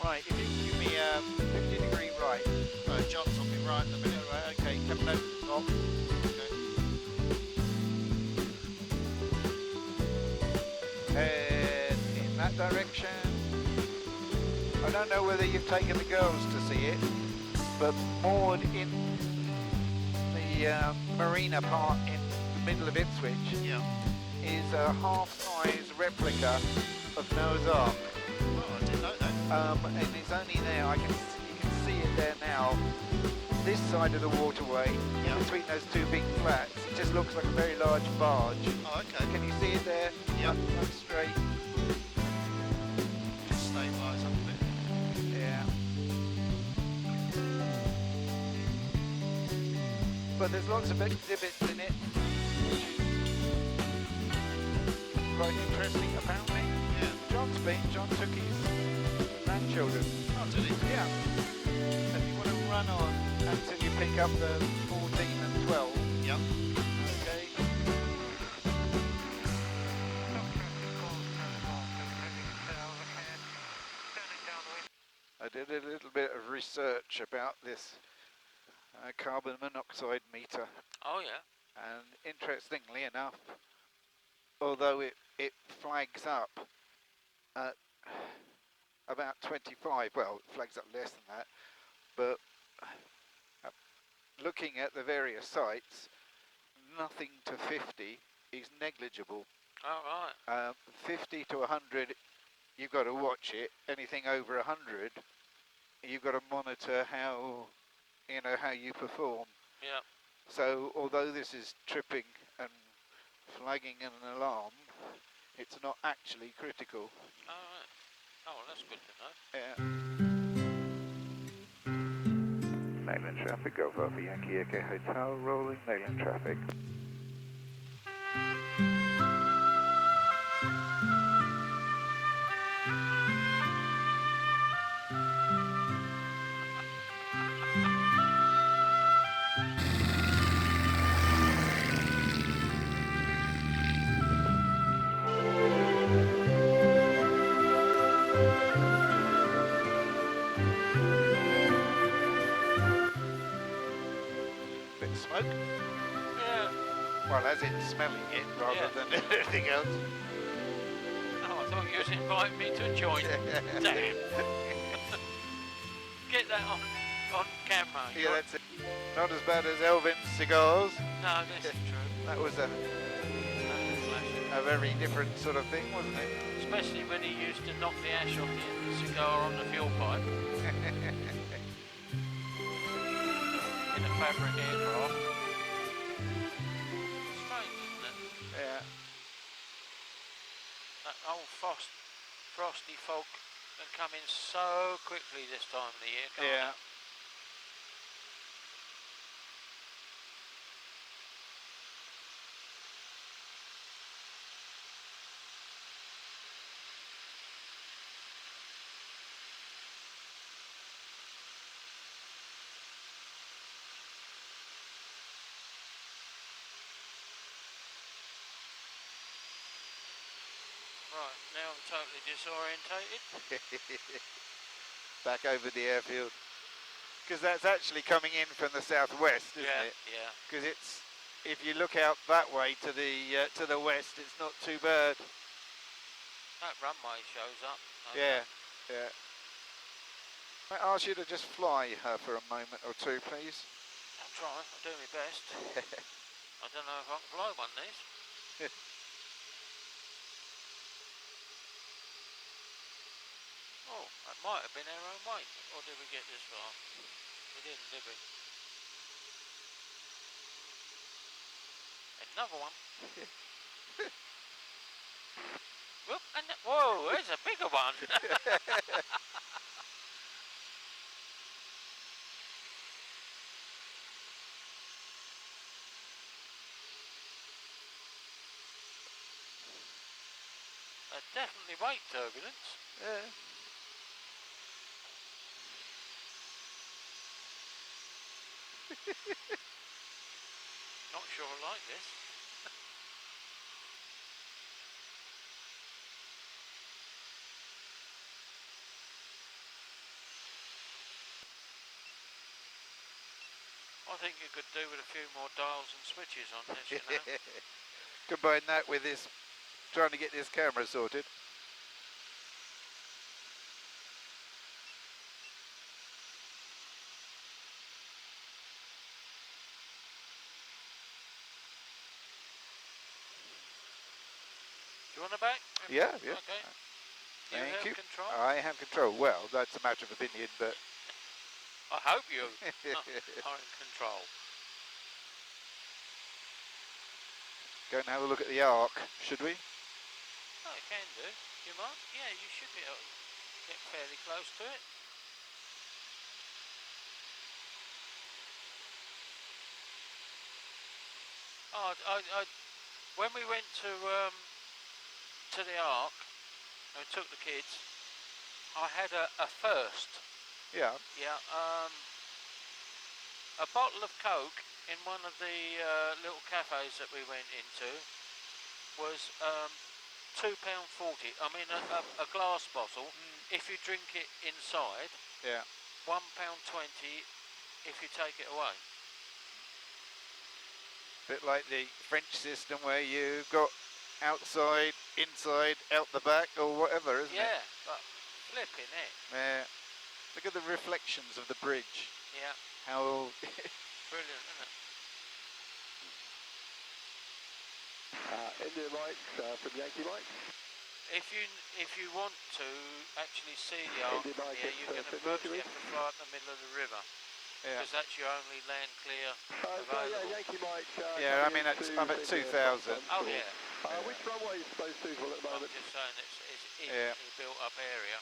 Right, if you give me 50-degree right. John's on me right at the minute. Right, okay, coming over the top. Head in that direction. I don't know whether you've taken the girls to see it, but moored in the marina part in the middle of Ipswich is a half-size replica of Noah's Ark. Oh, I didn't know that. And it's only there, you can see it there now. This side of the waterway, between those two big flats, it just looks like a very large barge. Oh, okay. Can you see it there? Yeah. Up straight. Just stabilise up a bit. Yeah. But there's lots of exhibits in it. Quite interesting, apparently. Yeah. John took his grandchildren. Oh, did he? Yeah. And you want to run on until you pick up the 14 and 12. Yep. Okay. I did a little bit of research about this carbon monoxide meter. Oh yeah. And interestingly enough, although it flags up at about 25, well, it flags up less than that, but looking at the various sites, nothing to 50 is negligible. Oh right. 50 to 100, you've got to watch it. Anything over 100, you've got to monitor how you perform. Yeah. So although this is tripping and flagging an alarm, it's not actually critical. Oh right. Oh, well, that's good Yeah. to know. Mainland traffic, Golf Alpha Yankee Echo Hotel, rolling mainland traffic. Bit of smoke? Yeah. Well, as in smelling it rather than anything else. Oh, I thought you was inviting me to join. Damn. Get that on camera. Yeah, that's it. Not as bad as Elvin's cigars. No, this is true. That was a very different sort of thing, wasn't it? Especially when he used to knock the ash off the cigar on the fuel pipe. In a fabric aircraft. Strange, isn't it? Yeah. That old frosty fog can come in so quickly this time of the year, can't Yeah. it? Right, now I'm totally disorientated. Back over the airfield. Because that's actually coming in from the southwest, isn't it? Yeah. Because it's, if you look out that way to the west, it's not too bad. That runway shows up. Yeah. May I ask you to just fly her for a moment or two, please? I'll try, I'll do my best. I don't know if I can fly one of these. Oh, that might have been our own weight. Or did we get this far? We didn't, did we? Another one. Whoop, and whoa, there's a bigger one. Definitely weight turbulence. Yeah. Not sure I like this. I think you could do with a few more dials and switches on this, you know. Combine that with this, trying to get this camera sorted. Do you want a back? Yeah, yeah. Okay. You Thank have you. control? I have control. Well, that's a matter of opinion, but... I hope you are in control. Go and have a look at the ARK, should we? Oh, you can do. You might? Yeah, you should be able to get fairly close to it. Oh, when we went to the ARK, and we took the kids, I had a first. Yeah. Yeah, a bottle of Coke in one of the little cafes that we went into was £2.40. I mean, a glass bottle. If you drink it inside. Yeah. £1.20 if you take it away. Bit like the French system where you got outside, inside, out the back, or whatever, isn't it? Yeah, but flipping it. Yeah. Look at the reflections of the bridge. Yeah. How... Brilliant, isn't it? India Mike from Yankee Mike. If you want to actually see the ARK India Mike, here, you're going to virtually have to fly up the middle of the river. Yeah. Because that's your only land clear So yeah, available. Yankee Mike. Yeah, I mean, I'm at 2,000. Oh yeah. Which runway is most suitable at the I'm moment? just saying it's in Yeah. the built up area.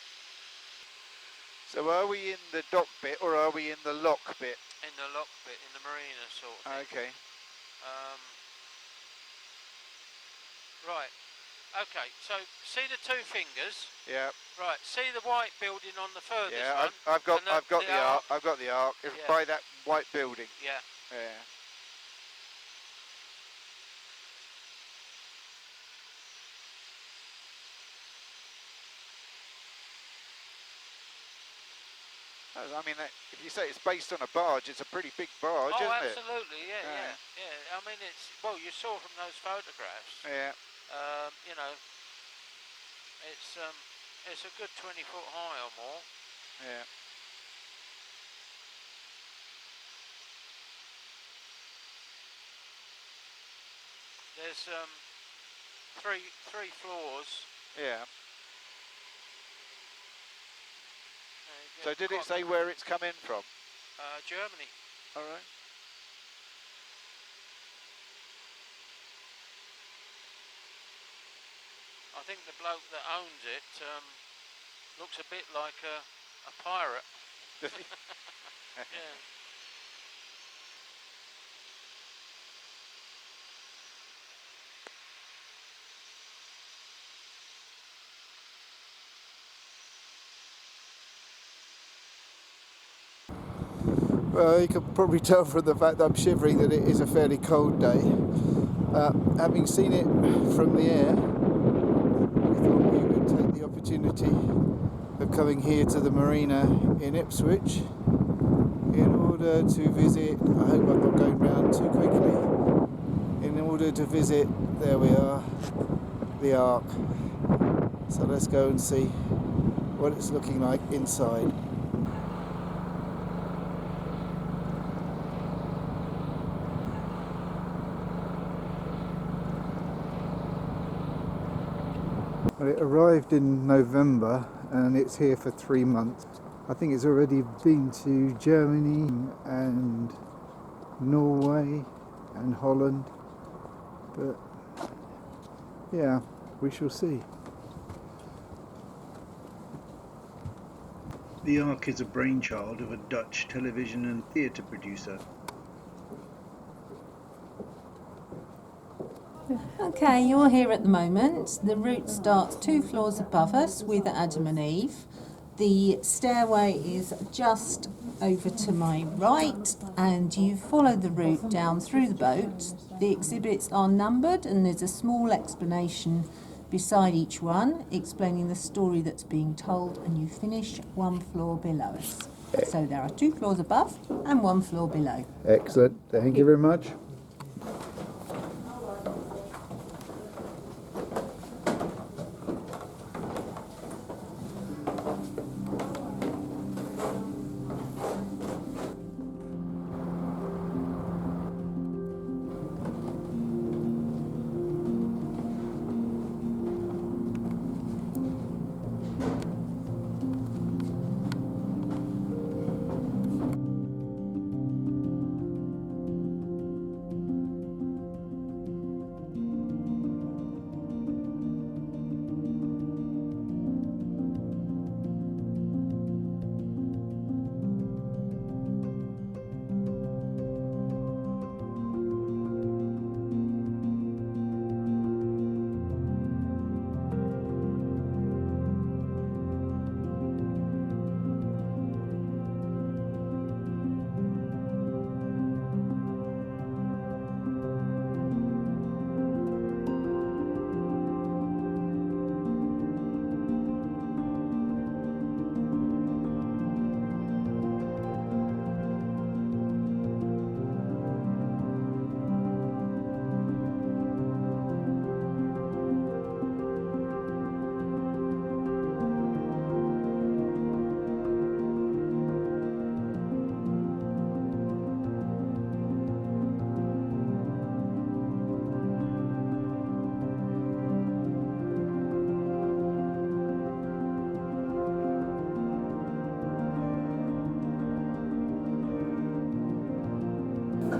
So are we in the dock bit or are we in the lock bit? In the lock bit, in the marina sort of thing. Okay. Right. Okay, so see the two fingers? Yeah. Right, see the white building on the furthest Yeah, one? I've got and the ARK. I've got the ARK. It's Yeah. by that white building. Yeah. Yeah. I mean, if you say it's based on a barge, it's a pretty big barge, isn't it? Absolutely, yeah. I mean, it's, well, you saw from those photographs. Yeah. You know, it's a good 20 foot high or more. Yeah. There's three floors. Yeah. So did it say where it's come in from? Germany. All right. I think the bloke that owns it looks a bit like a pirate. Yeah. Well, you can probably tell from the fact that I'm shivering that it is a fairly cold day. Having seen it from the air, we thought we would take the opportunity of coming here to the marina in Ipswich in order to visit, I hope I'm not going round too quickly, in order to visit, there we are, the ARK. So let's go and see what it's looking like inside. Well, it arrived in November and it's here for 3 months. I think it's already been to Germany and Norway and Holland, but yeah, we shall see. The ARK is a brainchild of a Dutch television and theatre producer. Okay, you're here at the moment. The route starts 2 floors above us with Adam and Eve. The stairway is just over to my right, and you follow the route down through the boat. The exhibits are numbered and there's a small explanation beside each one explaining the story that's being told, and you finish 1 floor below us. So there are 2 floors above and 1 floor below. Excellent. Thank you very much.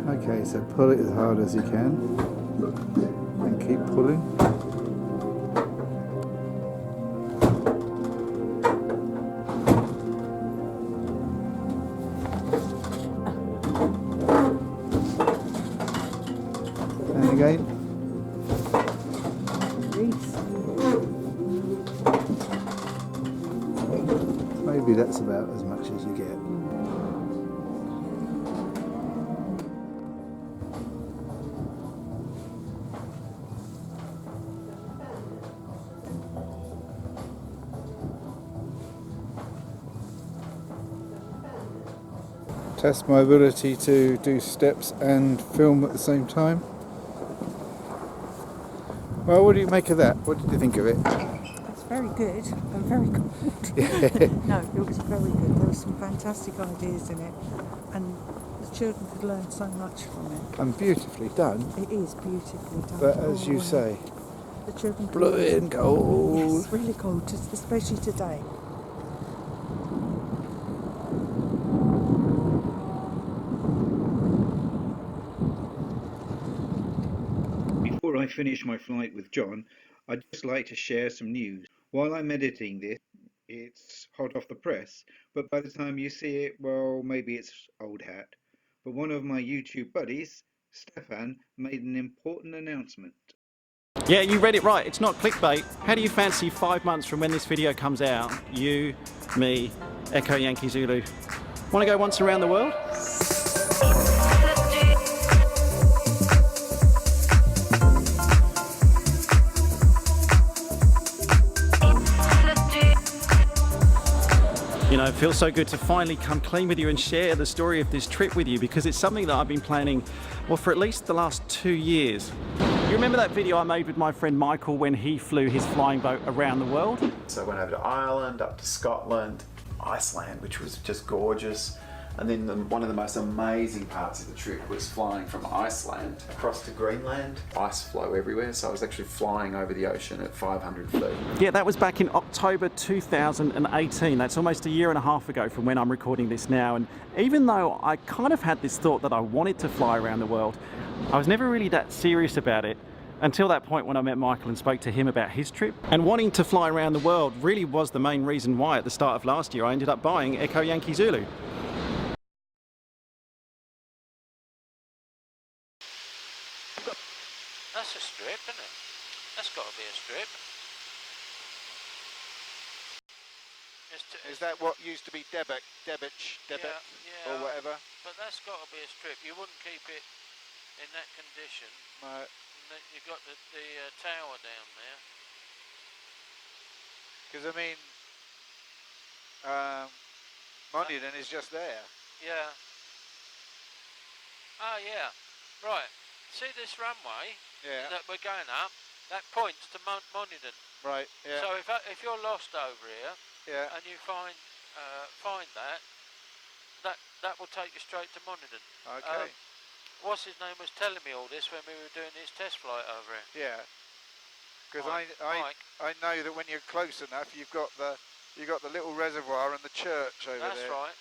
Okay, so pull it as hard as you can and keep pulling. And again. Maybe that's about as much as you get. Test my ability to do steps and film at the same time. Well, what do you make of that? What did you think of it? It's very good and very cold. No, it was very good. There were some fantastic ideas in it, and the children could learn so much from it. And beautifully done. It is beautifully done. But as you say, the children could blooming cold. Yes, really cold, especially today. Before I finish my flight with John, I'd just like to share some news. While I'm editing this, it's hot off the press, but by the time you see it, well, maybe it's old hat. But one of my YouTube buddies, Stefan, made an important announcement. Yeah, you read it right. It's not clickbait. How do you fancy 5 months from when this video comes out, you, me, Echo Yankee Zulu, want to go once around the world? You know, it feels so good to finally come clean with you and share the story of this trip with you, because it's something that I've been planning, well, for at least the last 2 years. You remember that video I made with my friend Michael when he flew his flying boat around the world? So I went over to Ireland, up to Scotland, Iceland, which was just gorgeous. And then one of the most amazing parts of the trip was flying from Iceland across to Greenland. Ice flow everywhere, so I was actually flying over the ocean at 500 feet. Yeah, that was back in October 2018. That's almost a year and a half ago from when I'm recording this now. And even though I kind of had this thought that I wanted to fly around the world, I was never really that serious about it until that point when I met Michael and spoke to him about his trip. And wanting to fly around the world really was the main reason why at the start of last year I ended up buying Echo Yankee Zulu. That's a strip, isn't it? That's got to be a strip. Is that what used to be debit, yeah, or whatever? But that's got to be a strip. You wouldn't keep it in that condition. No. And then you've got the tower down there. Because I mean, Monaghan is just there. Yeah. Oh yeah. Right. See this runway Yeah. that we're going up? That points to Monaghan. Right. Yeah. So if you're lost over here yeah. and you find that will take you straight to Monaghan. Okay. What's his name was telling me all this when we were doing his test flight over here. Yeah. Because Mike. I know that when you're close enough, you've got the little reservoir and the church over That's there. right.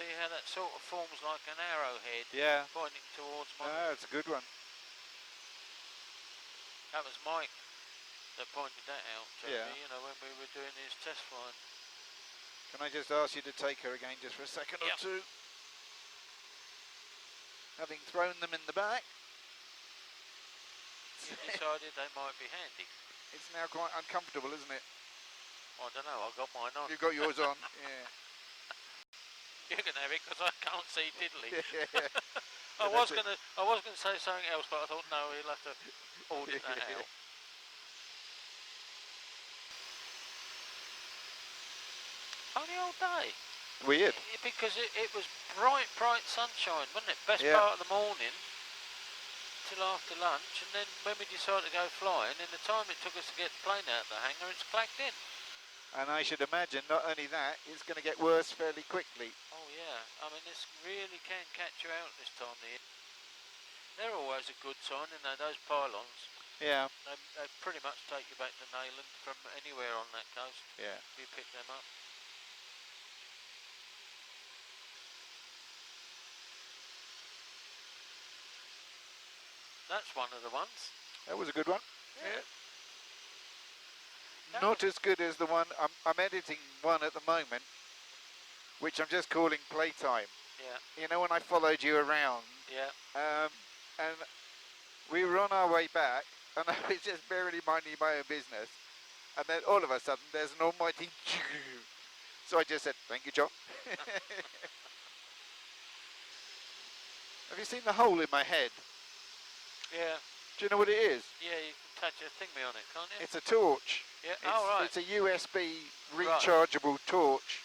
See how that sort of forms like an arrowhead? Yeah. Pointing towards Monaghan. Ah, that's a good one. That was Mike that pointed that out to Yeah. me, you know, when we were doing his test flight. Can I just ask you to take her again just for a second or Yep. two? Having thrown them in the back, You decided they might be handy. it's now quite uncomfortable, isn't it? I don't know, I've got mine on. You've got yours on. Yeah. You can have it because I can't see diddly. Yeah. I was gonna say something else, but I thought no, he'll have to audit that out. Funny old day. Weird. Because it was bright sunshine, wasn't it? Best Yeah. part of the morning till after lunch, and then when we decided to go flying, in the time it took us to get the plane out of the hangar, it's clacked in. And I should imagine not only that, it's going to get worse fairly quickly. Oh yeah, I mean this really can catch you out this time of year. They're always a good sign, you know, those pylons. Yeah. They pretty much take you back to Nayland from anywhere on that coast. Yeah. If you pick them up. That's one of the ones. That was a good one. Yeah. Not as good as the one, I'm editing one at the moment, which I'm just calling Playtime. Yeah. You know when I followed you around? Yeah. And we were on our way back, and I was just barely minding my own business. And then all of a sudden, there's an almighty... So I just said, thank you, John. Have you seen the hole in my head? Yeah. Do you know what it is? Yeah, you can touch a thingy on it, can't you? It's a torch. Yeah. It's, Oh, right. It's a USB rechargeable torch.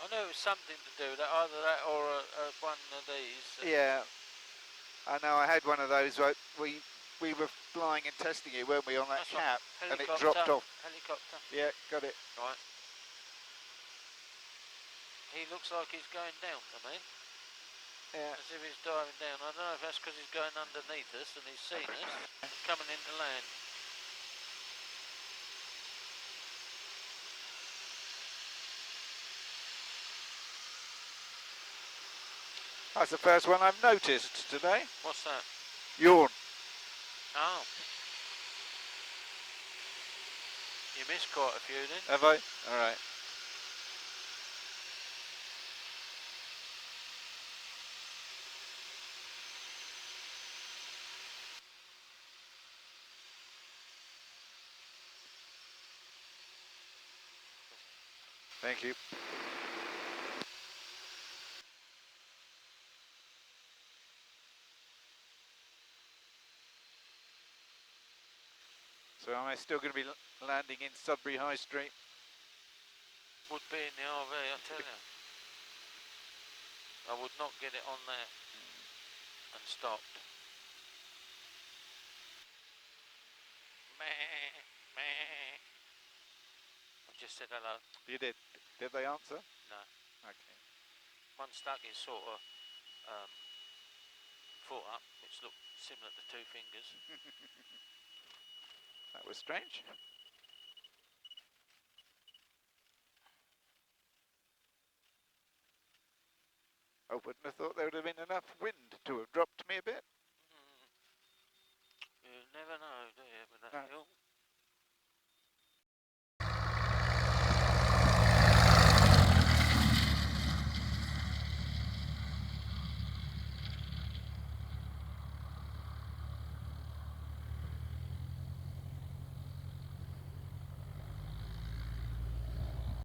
I know it was something to do with that, either that or one of these. Yeah. I know, I had one of those. We were flying and testing it, weren't we, on that That's right. cap, and it Helicopter. dropped off. Helicopter. Yeah, got it. Right. He looks like he's going down to me. Yeah. As if he's diving down. I don't know if that's because he's going underneath us and he's seen us coming into land. That's the first one I've noticed today. What's that? Yawn. Oh. You missed quite a few then. Have I? All right. Thank you. So am I still going to be landing in Sudbury High Street? Would be in the RV, I tell you. I would not get it on there and stopped. Meh, meh. I just said hello. You did. Did they answer? No. Okay. One stuck his sort of foot up, which looked similar to two fingers. That was strange. I wouldn't have thought there would have been enough wind to have dropped me a bit. You never know, do you, with that No. hill?